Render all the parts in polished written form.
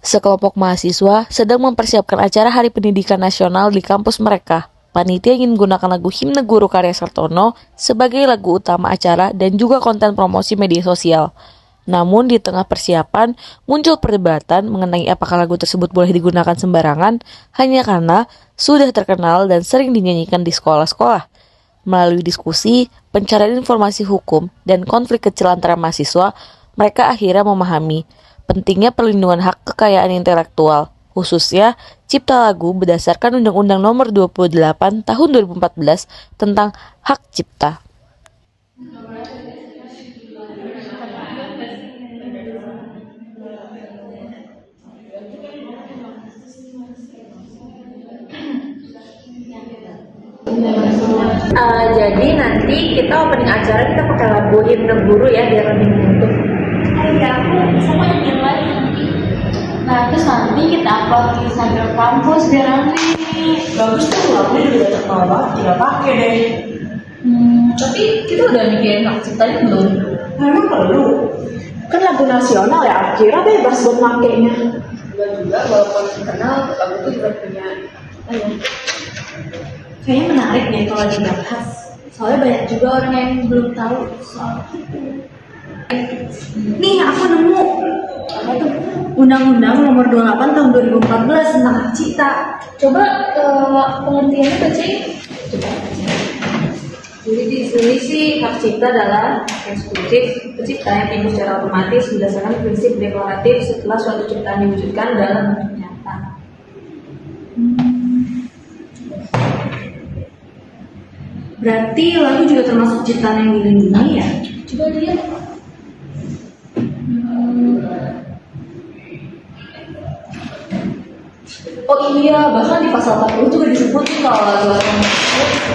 Sekelompok mahasiswa sedang mempersiapkan acara Hari Pendidikan Nasional di kampus mereka. Panitia ingin menggunakan lagu Himne Guru karya Sartono sebagai lagu utama acara dan juga konten promosi media sosial. Namun di tengah persiapan muncul perdebatan mengenai apakah lagu tersebut boleh digunakan sembarangan hanya karena sudah terkenal dan sering dinyanyikan di sekolah-sekolah. Melalui diskusi, pencarian informasi hukum, dan konflik kecil antara mahasiswa, mereka akhirnya memahami pentingnya perlindungan hak kekayaan intelektual, khususnya cipta lagu berdasarkan Undang-Undang Nomor 28 Tahun 2014 tentang hak cipta. Jadi nanti kita opening acara kita pakai lagu Himne Guru ya biar lebih menyentuh. Ya aku sama yang lain nanti. Nah terus nanti kita upload di Instagram kampus biar nanti. Bagus tuh, lagunya juga terkenal banget, tinggal pakai deh. Tapi kita udah mikirin hak ciptanya belum? Emang perlu? Kan lagu nasional ya, kira bebas buat makainya. Enggak juga, walaupun terkenal lagu itu juga punya Kayaknya menarik deh kalau dibahas. Soalnya banyak juga orang yang belum tahu soal itu. Nih aku nemu Undang-Undang Nomor 28 Tahun 2014 tentang hak cipta. Coba pengertiannya baca. Jadi di sini sih hak cipta adalah hak eksklusif pencipta yang timbul secara otomatis berdasarkan prinsip deklaratif setelah suatu ciptaan diwujudkan dalam bentuk nyata. Berarti lagu juga termasuk ciptaan yang dilindungi ya? Coba lihat. Oh iya, bahkan di pasal 40 juga disebut nih kalau lagu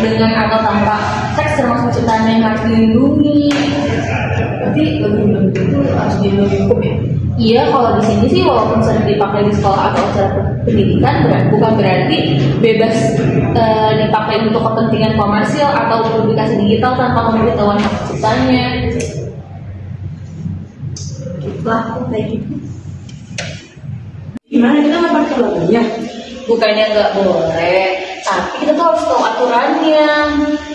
dengan atau tanpa seks termasuk ciptaan yang harus dilindungi. Berarti lagu itu harus dilindungi hukum ya? Iya, kalau di sini sih walaupun sering dipakai di sekolah atau acara pendidikan, bukan berarti bebas dipakai untuk kepentingan komersial atau publikasi digital tanpa pemberitahuan hak ciptanya. Lah, kayak gitu. Gimana kita nggak pakai lagunya? Bukannya nggak boleh, tapi kita tuh harus tahu aturannya.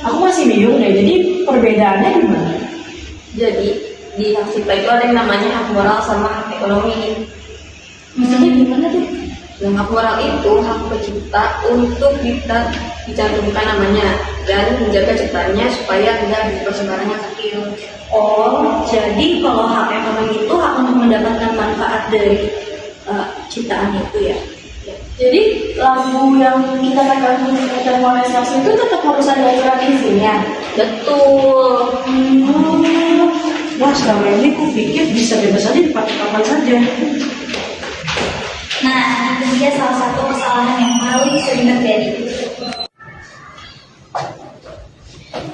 Aku masih bingung deh, jadi perbedaannya gimana? Jadi di hak cipta itu ada yang namanya hak moral sama hak ekonomi. Maksudnya gimana tuh? Yang hak moral itu hak pencipta untuk kita dicantumkan namanya dan menjaga ciptanya supaya tidak dipersembarangan sakit. Oh, jadi kalau hak ekonomi itu hak untuk mendapatkan manfaat dari ciptaan itu ya. Jadi lagu yang kita pakai untuk monetasi itu tetap harus ada aturan izinnya. Betul. Wah, selama ini aku pikir bisa bebas aja dipakai kapan saja. Nah, itu dia salah satu kesalahan yang paling sering terjadi.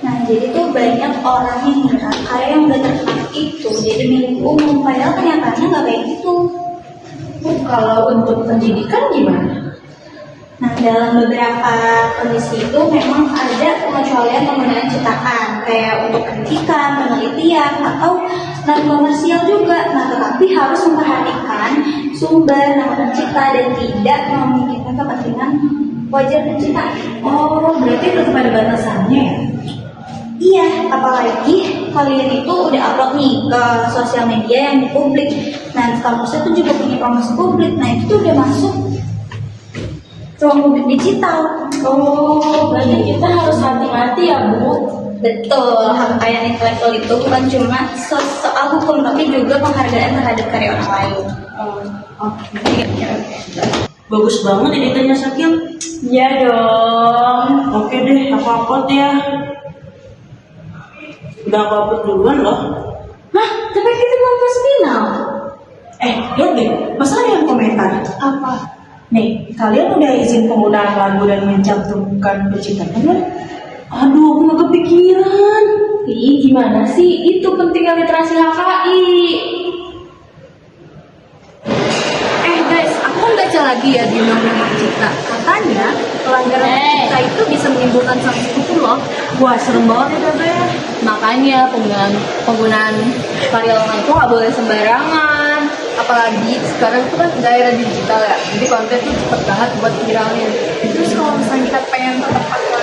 Nah, jadi tuh banyak orang yang mengira karya yang udah terkenal itu jadi milik umum, padahal kenyataannya nggak kayak gitu. Kalau untuk pendidikan gimana? Nah, dalam beberapa kondisi itu memang ada pengecualian penggunaan ciptaan, kayak untuk pendidikan, penelitian, atau non-komersial juga. Nah, tetapi harus memperhatikan sumber nama pencipta dan tidak memikirkan kepentingan wajar pencipta. Oh, berarti tetap ada batasannya ya? Iya, apalagi kalian itu udah upload nih ke sosial media yang di publik. Nah, kampusnya tuh juga punya promosi publik. Nah, itu tuh udah masuk ruang publik digital. Oh, berarti kita harus hati-hati ya, Bu. Betul, hak kekayaan intelektual itu bukan cuma soal hukum, tapi juga penghargaan terhadap karya orang lain. Oke. Bagus banget editannya Sakil. Iya dong. Oke deh, aku upload ya. Udah aku upload duluan loh. Hah, tapi kita belum pas final. Lihat deh, masa ada yang komentar? Apa? Nih, kalian udah izin penggunaan lagu dan mencantumkan penciptanya kan? Aduh, aku nggak kepikiran. Ih, gimana sih? Itu pentingnya literasi HKI. Guys, aku kan baca lagi ya di undang-undang hak cipta. Katanya pelanggaran hak cipta itu bisa menimbulkan sanksi hukum loh. Wah, serem banget ya Tete. Makanya penggunaan karya orang itu nggak boleh sembarangan. apalagi sekarang tuh kan daerah digital ya, jadi konten tuh cepet banget buat viralnya. Terus kalau misalnya kita pengen tetap aktual,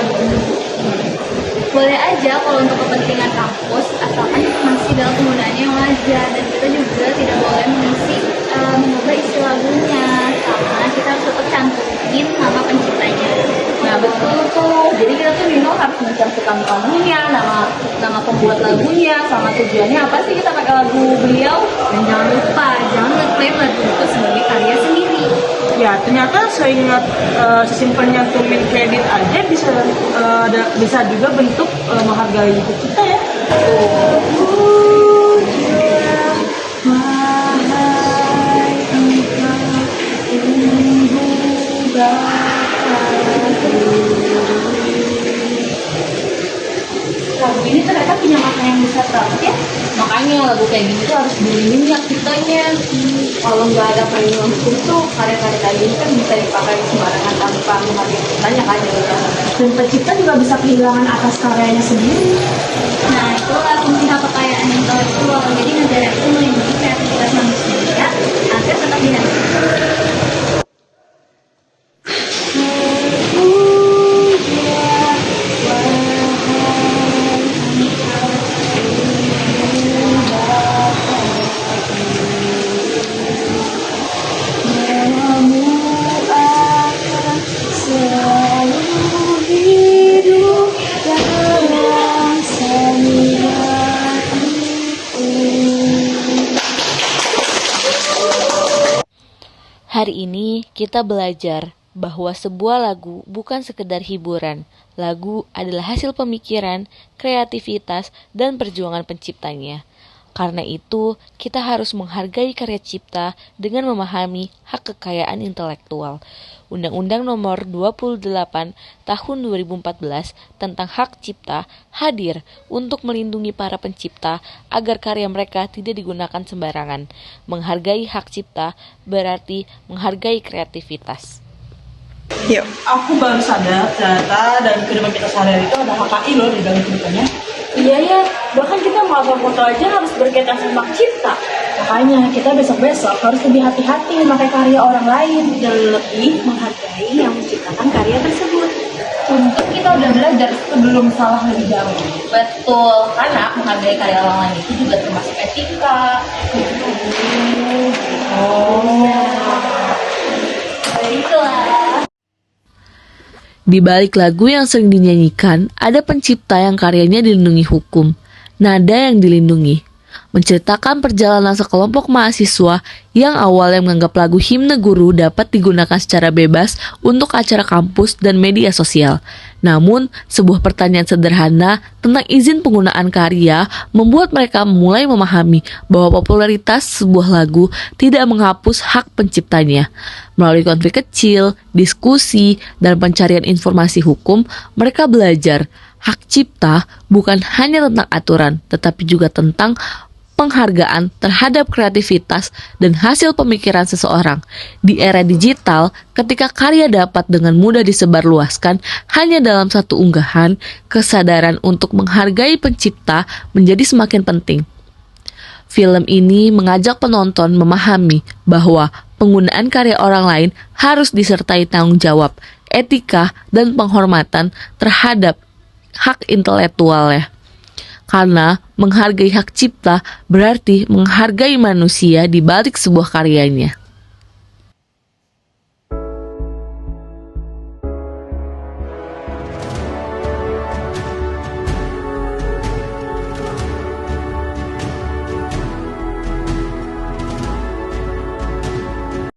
Boleh aja kalau untuk kepentingan kampus, asalkan masih dalam penggunaannya yang wajar, dan kita juga tidak boleh mengubah isi lagunya, karena kita harus tetap cantumin nama penciptanya. nah betul tuh. Jadi kita tuh minimal harus mencantumkan lagunya, nama pembuat lagunya, sama tujuannya apa sih kita pakai lagu beliau. Dan jangan lupa, jangan ngeklaim lagu itu sebagai karya sendiri. Ya ternyata seingat sesimpel nyantumin kredit aja bisa juga bentuk menghargai kita ya. Lagu ini ternyata punya makna yang besar banget ya. Makanya lagu kayak gini tuh harus dilindungi hak ciptanya. Kalau nggak ada payung hukum tuh karya-karya kayak gini kan bisa dipakai sembarangan tanpa menghargai ciptanya kan ya. Dan pencipta juga bisa kehilangan atas karyanya sendiri. Nah, itulah fungsi hak kekayaan intelektual. Jadi negara itu melindungi kreativitas manusia agar tetap dihargai. Hari ini kita belajar bahwa sebuah lagu bukan sekedar hiburan. Lagu adalah hasil pemikiran, kreativitas, dan perjuangan penciptanya. Karena itu, kita harus menghargai karya cipta dengan memahami hak kekayaan intelektual. Undang-Undang Nomor 28 Tahun 2014 tentang hak cipta hadir untuk melindungi para pencipta agar karya mereka tidak digunakan sembarangan. Menghargai hak cipta berarti menghargai kreativitas. Yuk, aku baru sadar ternyata dalam kehidupan kita sehari-hari itu ada HKI loh di dalam kehidupannya. Iya ya, bahkan kita mengupload foto aja harus berkaitan sama hak cipta. Makanya kita besok-besok harus lebih hati-hati memakai karya orang lain dan lebih menghargai yang menciptakan karya tersebut. Untuk kita udah belajar sebelum salah lebih dahulu. Betul, karena menghargai karya orang lain itu juga termasuk etika. Baiklah. Di balik lagu yang sering dinyanyikan, ada pencipta yang karyanya dilindungi hukum, nada yang dilindungi. Menceritakan perjalanan sekelompok mahasiswa yang awalnya menganggap lagu himne guru dapat digunakan secara bebas untuk acara kampus dan media sosial. Namun, sebuah pertanyaan sederhana tentang izin penggunaan karya membuat mereka mulai memahami bahwa popularitas sebuah lagu tidak menghapus hak penciptanya. Melalui konflik kecil, diskusi, dan pencarian informasi hukum, mereka belajar hak cipta bukan hanya tentang aturan, tetapi juga tentang penghargaan terhadap kreativitas dan hasil pemikiran seseorang. Di era digital, ketika karya dapat dengan mudah disebarluaskan hanya dalam satu unggahan, kesadaran untuk menghargai pencipta menjadi semakin penting. Film ini mengajak penonton memahami bahwa penggunaan karya orang lain harus disertai tanggung jawab, etika, dan penghormatan terhadap hak intelektualnya. Karena menghargai hak cipta berarti menghargai manusia di balik sebuah karyanya.